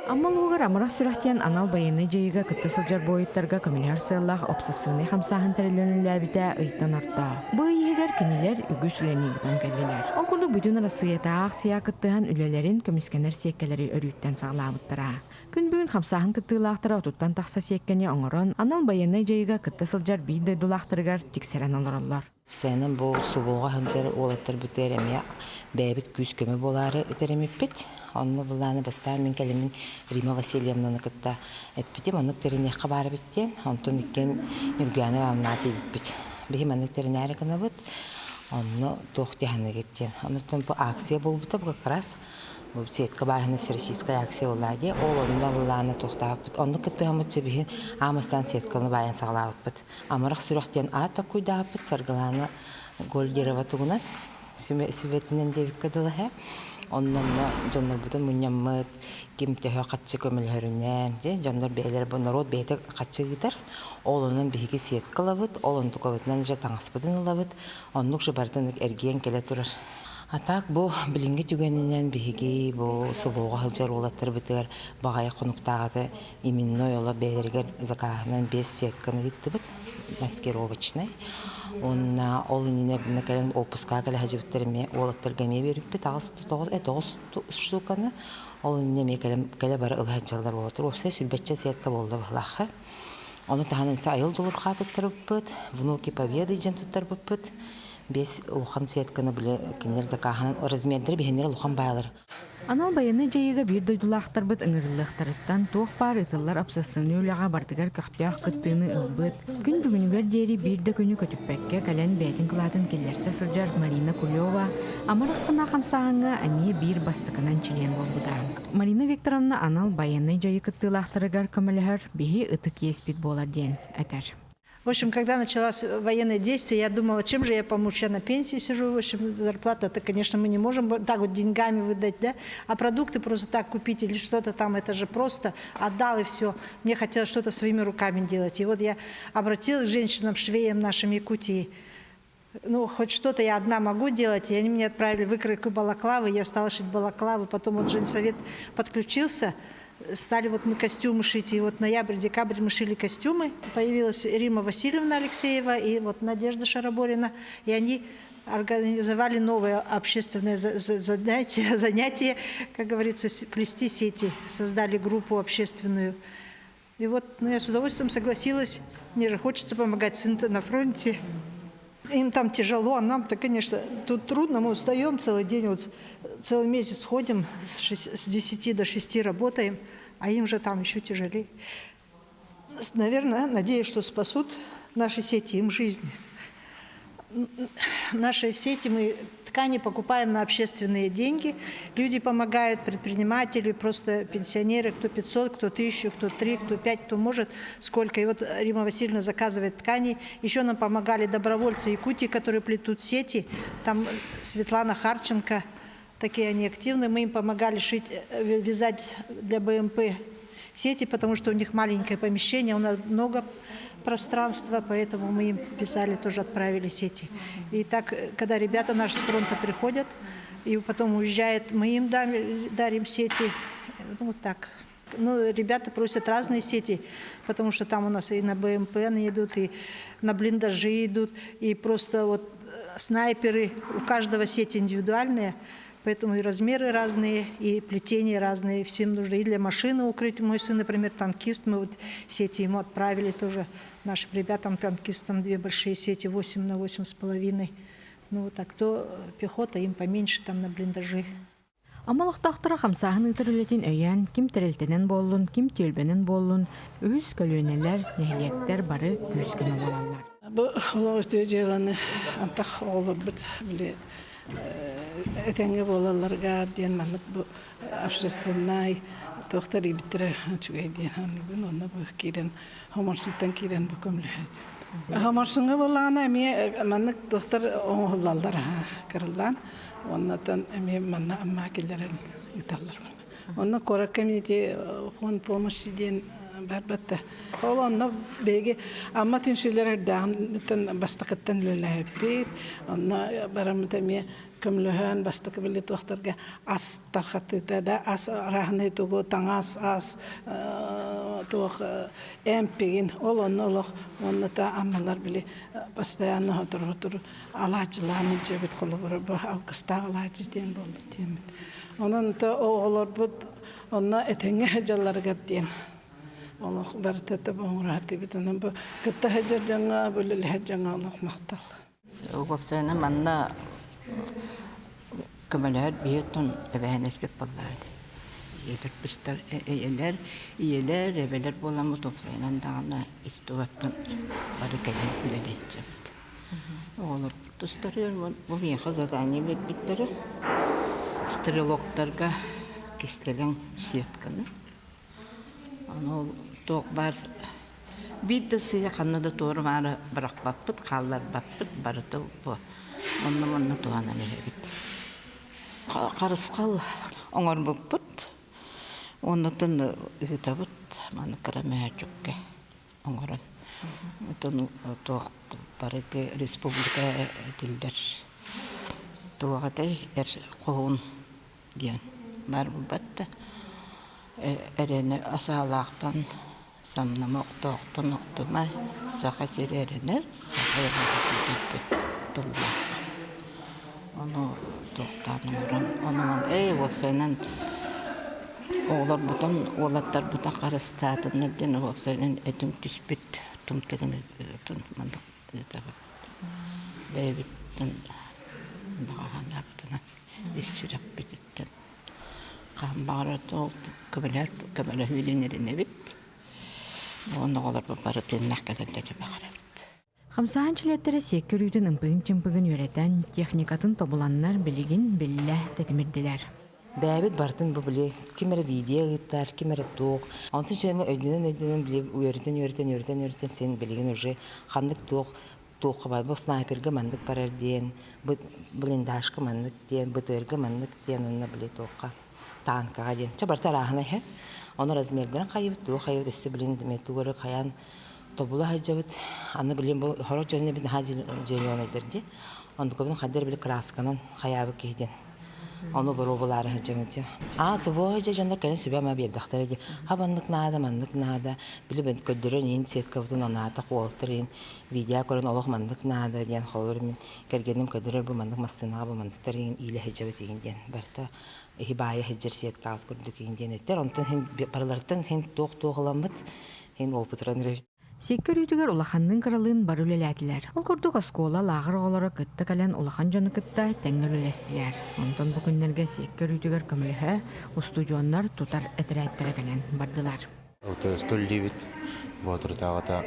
Аммалугар амарах сүрахтен анал баяны жайыга кытта сылжар бойыттарга коммуникацияллах обсессивный хамсахан тәрелөнүләбитә ыйттан арта. Бу иегер кинилер үгүсләнигдән кәллеләр. Ол курдук бүтүн расыятаах сия кыттыхан үлелерин көмүскәнер сиеккелери өрүттән саглабыттыра. Күн бүгүн хамсахан кыттыылаахтара отуттан тахса сиеккене оңорон анал баяны жайыга кытта сылжар бийде дулаахтыргар тиксерен олороллар. Сенин бу сувуга ханжар олаттар бүтеремия бәбит күз көмө болары этеремиппит. Онны буланы бастан мен келемин Рима Васильевнаны кытта эппитим, онны терине хабар биттен, онтон иккен Юрганы амнати бит. Бихи мен теринәре гына бит. Онны тохти ханы кеттен. Онтон бу акция болбута бу как раз бу сетка баһына всероссийская акция улади. Ол онда буланы тохтап бит. Онны кытта хамычы бихи амастан сетканы баян саглап бит. Амарак сүрәхтен ата куйдап бит саргаланы Гольдерова тугунат. Светинен девик кадылы. Оннан жандар бутан муньяммыт ким төһө катчы көмөлһөрүннән же жандар бейлер бу народ бейте катчы гитар олонун биһиги сет кылабыт олон тукабытнан же таңаспытын лабыт оннук же бартын эрген келе турар. Атак бу билинги түгенинен биһиги бу сылууга хылжар олаттар битер багая конуктагы именно yola бейлергер закахынан 5 сетканы диттибит маскировочный. Он олинне мекален опуска кале хажибтерме олаттарга ме бериппи тагыс 9 штуканы олинне мекален кале бар ылхаҗалар отур опсе сүлбәтчә сетка болды бахлахы. Аны таһанын сайыл җылырга туттырыппыт, внуки победы дигән туттырыппыт. Без ухан сетканы биле кинер закахан размердер бихенер ухан байлар. Анал баяны жайыга бир дойдулаахтар бит ыңырылыктарыттан туох бар ытыллар обсессионүлага бардыгар көктөөх кыттыыны ылбыт. Күн бүгүнүгөр дери бирде күнү көтүппекке кален бәтин кылатын келерсе сылжар Марина Кулева амарак сана хамсааңа ами бир бастыкынан член болбуда. Марина Викторовна анал баяны жайы кыттыылаахтарыгар көмөлөһөр бихи ытык еспит болар ден этер. В общем, когда началось военное действие, я думала, чем же я помочь? Я на пенсии сижу, в общем, зарплата-то, конечно, мы не можем так вот деньгами выдать, да? А продукты просто так купить или что-то там, это же просто отдал и все. Мне хотелось что-то своими руками делать. И вот я обратилась к женщинам, швеям нашим Якутии. Ну, хоть что-то я одна могу делать, и они мне отправили выкройку балаклавы, я стала шить балаклавы, потом вот женсовет подключился. Стали вот мы костюмы шить, и вот ноябрь-декабрь мы шили костюмы. Появилась Рима Васильевна Алексеева и вот Надежда Шараборина, и они организовали новое общественное занятие, как говорится, плести сети, создали группу общественную. И вот я с удовольствием согласилась, мне же хочется помогать, сын-то на фронте. Им там тяжело, а нам-то, конечно, тут трудно, мы устаем целый день, вот целый месяц ходим, с 10 до 6 работаем, а им же там еще тяжелее. Наверное, надеюсь, что спасут наши сети им жизнь. Наши сети мы ткани покупаем на общественные деньги. Люди помогают, предприниматели, просто пенсионеры, кто 500, кто 1000, кто 3, кто 5, кто может, сколько. И вот Рима Васильевна заказывает ткани. Еще нам помогали добровольцы Якутии, которые плетут сети. Там Светлана Харченко, такие они активные. Мы им помогали шить, вязать для БМП сети, потому что у них маленькое помещение, у нас много пространства, поэтому мы им писали, тоже отправили сети. И так, когда ребята наши с фронта приходят и потом уезжают, мы им дарим сети. Ну, вот так. Ну, ребята просят разные сети, потому что там у нас и на БМП они идут, и на блиндажи идут, и просто вот снайперы, у каждого сети индивидуальные. Поэтому и размеры разные, и плетения разные. Всем нужно и для машины укрыть. Мой сын, например, танкист. Мы вот сети ему отправили тоже нашим ребятам, танкистам, 2 большие сети, 8 на 8,5. Ну вот, а кто пехота, им поменьше там на блиндажи. Амалықтақтыра қамсағын ұтырылетін өйен, кім тірілтінен болын, кім төлбенін болын, өз көлөнелер, нәхілектер бары күскіні болалар. Бұл өте желаны антақ олар бұд біле этенге болаларга ден манык бу общественный доктор ибитре чугайден аныбын онна бу кирен хоморсуттан кирен бу көмлөһөт. Хоморсунга болана ми манык доктор оңоллар кырылдан оннан ми манна амма келерен италлар. Онна кора комитет хон помощи ден барбатта. Холонно беги амма тиншилер дан бастакыттан лөләппит. Онна барамтаме көмлөһөн бастакы биле тохтарга ас тархатыта да ас рахны тугу таңас ас тух эмпигин олоннолох онната аммалар биле постоянно отур алачланы жебит кылып бу алкыста алачы тем болду тем. Онун та оголор бут онна этеңе жалларга тем. Олох бартата боңраты бит онун бу кытта хаҗар жаңа бөлүл хаҗаңа олох мактал. Угопсана манна көмөлөр биетон эбәнес беп булларды. Елер бистер иелер эбелер боламы топсайнан дагына истуаттан бары келен биледе жаст. Олар тустарыр бу мен хазаданы биттер. Стрелоктарга кистелен сетканы. Аны ток бар бидде сыя ханнада торы бары бирак баппыт каллар баппыт барыты бу. Онна туана лебит. Карыскал оңор буппыт. Оннотон үтабыт маны карамая чукке. Оңорон. Тон ток барыты республика дилдер. Туагатай коон ген бар буппатта. Эрене асаалактан самнамок токтон октумай саха сереренер саха тулла. Onu doktorlarım, onun vopsaynan oğlar butan, oğlatlar butan karıstatın nereden vopsaynan etim tüspüt, tımtıgını tutmadık dedi. Beybitten bağına butana istirahat bititten. Kan bağırdı oldu, kömeler hüdünlerine bit. Onu oğlar bu barıtın nakkalarları bağırdı. Хамсаан чилеттері секкер үйтін ымпығын-чымпығын өретен техникатын тобуланнар білігін білілі тәтімірділер. Бәбет бартын бұл біле, кемері видео ғыттар, кемері тоқ. Антын чайны өйдінен біле, үйерітен, сен білігін уже қандық тоққа бай. Бұл снайперге мандық барар дейін, блиндашқа мандық дейін, бұтырға мандық дейін, онына біле тоққа, танкаға дейін. Чабарта рағына хе, оны размердерін қайып, тоқ қайып, өсті білін деметугері қаян. Тобула хаджабыт, аны билем бу хорок жөнүнө бит хазил жөнүнө айдырды. Онду көбүн кадер биле красканын хаябы кейден. Аны боробулары хаджабыт. Сувожа жөндөр келен сүбөмө бердактар эди. Хабандык нада, мандык нада, биле бен көддөрөн ин сеткабытын аната колтырын, видео көрөн олох мандык нада деген холурмун. Кергеним көддөрөр бу мандык мастынага бу мандыктарын иле хаджабыт деген барта. Хибая хаджер сеткалс көрдүк деген эттер. Онтон хин паралартан хин токтоголамыт. Хин опытран Секкер үйтігер улаханның кыралын бар үлеләтілер. Ол күрдік оскола лағыр оғылары кытты кәлен улахан жоны кытта тәңгір үлестілер. Онтон бұл күнлерге секкер үйтігер көмілігі устудионлар тутар әтірәттері кәлен бардылар. Олты өскөлі бит, бұатыр тағыта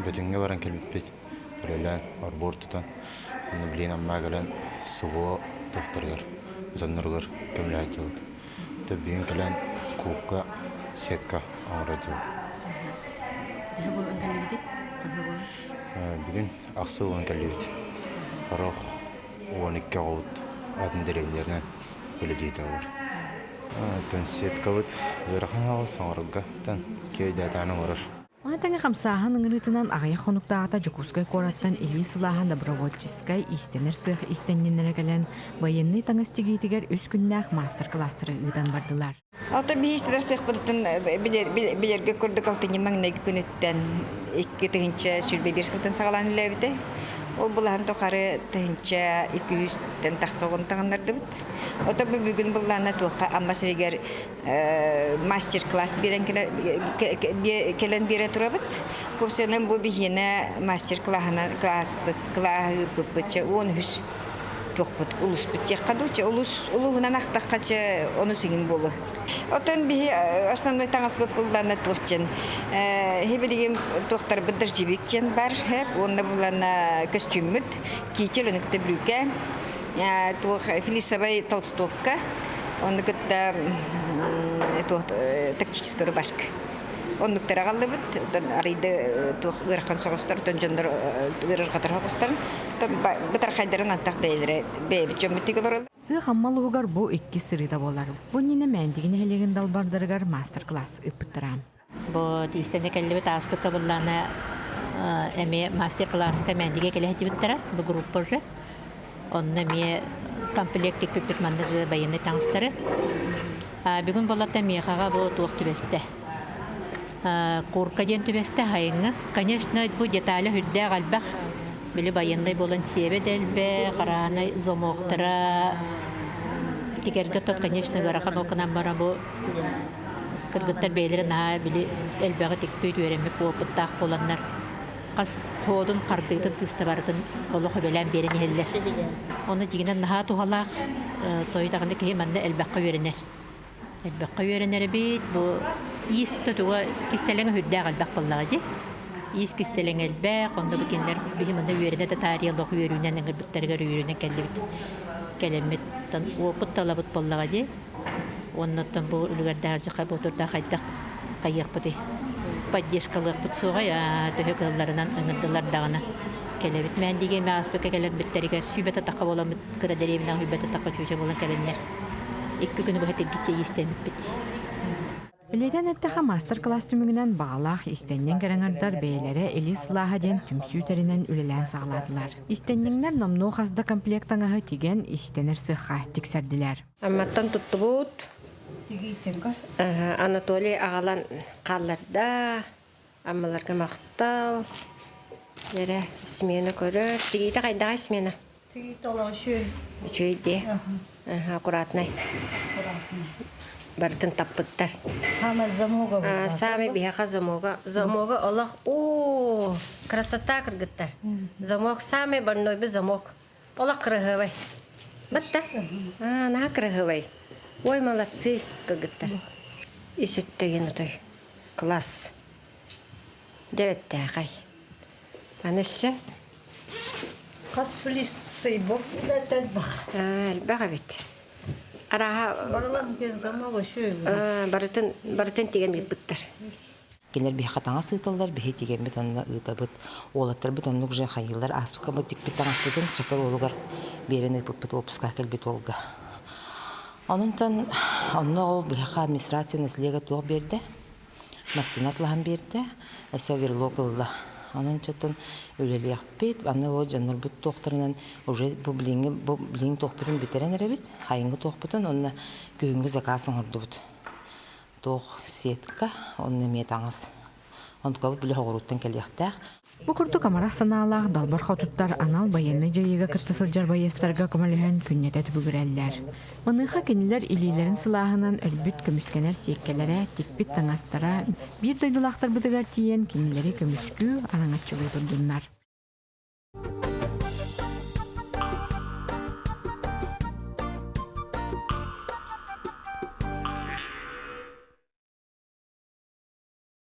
бөтінге баран келмеппет. Үрелән, орбор тұтан, оны білейін амма кәлен сұғы тұқтырғыр, ұтанырғыр көмілі әйті Төббейін кәлен куыққа сетка аңыр әйті Бүгін ақсы оған кәлеуді. Арақ 12 ғауыт атын деревлерінен өлі дейті ауыр. Тән сетка бұд, өріған ағы соңырыға тән кейді әтәнің ұрыр. Таңы қамсахан ыңырытынан ағая қонуқтағата жүкускай қораттан Ильи Сылахан добровольческай истенер сық истенненері кәлен военный таңыстегейтігер үз күннәқ мастер-кластыры ұйдан бардылар. Алта бейістер сық бұдытын білерге көрдік алтыне маңнайғы күніттен 2-тігінші сүлбе бір сылтын сағалан үләбіді. Ол бұлағын тоқары тігінші 200-тен тақсоғын тағындарды бұд. Ота бүгін бұлағына тоққа амбасырегер мастер-класс келен бере тұра бұд. Көпсенен бұл бейіне мастер-класс бұд, 10 хүс тоқпыт, ұлыс бұд. Тек қадуы, ұлығынан ақтаққачы оны сігін болу. Отан бі основной таңыз бұд бұлағына тоқчен. Хебелеген тоқтар бұддар жебектен бар, онда бұлағына костюм бұд, кейтел оны күтті брюке, филисовай толстовка, оны күтті тактический рубашка. Он доктор агалды бит, арайды ырхан соғыстар, жондар ырғатар соғыстар, бітар қайдарын антақ бейбіт жөн біттегі лорыл. Сығы қаммал ұғығар бұ 2 сырыда болар. Бұ нені мәндігіне әлеген далбардырығар мастер-класс үпіттірам. Бо дистене келлебет аспекка буллана эме мастер-класс командиге келехтибиттер бу группа же. Онна ме комплектик пипит мандыр байыны таңстары. Бүгүн болатта мехага бу туак түбесте. Курка ден түбесте хайыңы. Конечно, бу детали хүрдә галбах. Били байындай болан себе делбе, караны зомоктара. Тигерге тот, конечно, гарахан окынан бара бу кыргыттар бейлерин били элбәгы тикпөй өремек опыттак боланнар. Кас кодун кардыгытын тыстабардын олохо белән берен хеллер. Оны дигенен наха тухалак тойдагында ки манда элбәккә өренер. Элбәккә өренер бит бу истә туга кистелең хүрдә галбак буллагы. Ис кистелең элбәк, онда бикенләр били манда өренә дә тарихи лох өрүнән гырбиттерге өрүнән келдибит. Келеметтен опыт талабыт буллагы. Оннан бу үлгәрдә җакай бу турда кайдак кайык бudi. Поддержкалык бут сугая төһөкөлләреннән ыңгырдылар дагына. Келебит мен диген аспекка келер биттерге сүбәтә такка болам кредеребинән сүбәтә такка чүчә болан келеннәр. Икки көне бу хәтер гитче истемит бит. Билетен эттеха мастер-класс түмүгүнөн багалах истеннен кереңердар бейлере эли сылаха ден түмсүүтеринен үлелен сагладылар. Истеннеңнер номно хазда комплектаңа тиген истенер сыха тиксердилер. Амматтан туттубут. Анатолий агалан қалларда, аммаларга мақтал. Нере смена көрөр. Тигейте қайдағы смена? Тигейте олағы шөй. Шөйде. Аккуратный. Бартын таппыттар. Хама замога бұл. Сами бияқа замога. Замога олақ. О, красота кыргыттар. Замог сами барной бы замог. Олақ кырыгывай. Бітті? На кырыгывай. Ой, молодцы, кыргыттар. И сүттеген отой. Класс. 9 қай. Анысы? Қас плиссый бұл. Әлбәға бет. Барылан кен замога шөй. Барытын теген беттер. Кинер бихатаңа сытылдар, бихи теген бит онна ытабыт. Олаттар бит оннук же хайылар аспыка бит тикпиттан аспытын чакыр олугар берени бит опуска келбит олга. Онунтан онна ол бихака администрация наслега туак берди. Массинат лахан берди. Эсовер локалла. Онунчатын үлелиях бит, анна ол жаннар бит тоқтарынан уже бу блин тоқпытын битерен эребит. Хайыңгы тоқпытын онна күйүнгү закасын орду бит. Тоқ сетка, онна метаңыз. Онтука бит биле хоғыруттан келияқтақ. Бу курду камарах санаалах далбар хотуттар анал байынны жайыга кыртысыл жарбайыстарга көмөлөһөн күннете түбүгүрәлләр. Мыныха кинилер илилерин сылаһынан өлбүт көмүскенер сиеккелере тикпит таңастара бир дойдулактар бытыгар тиен кинилери көмүскү араңаччылы турдуннар.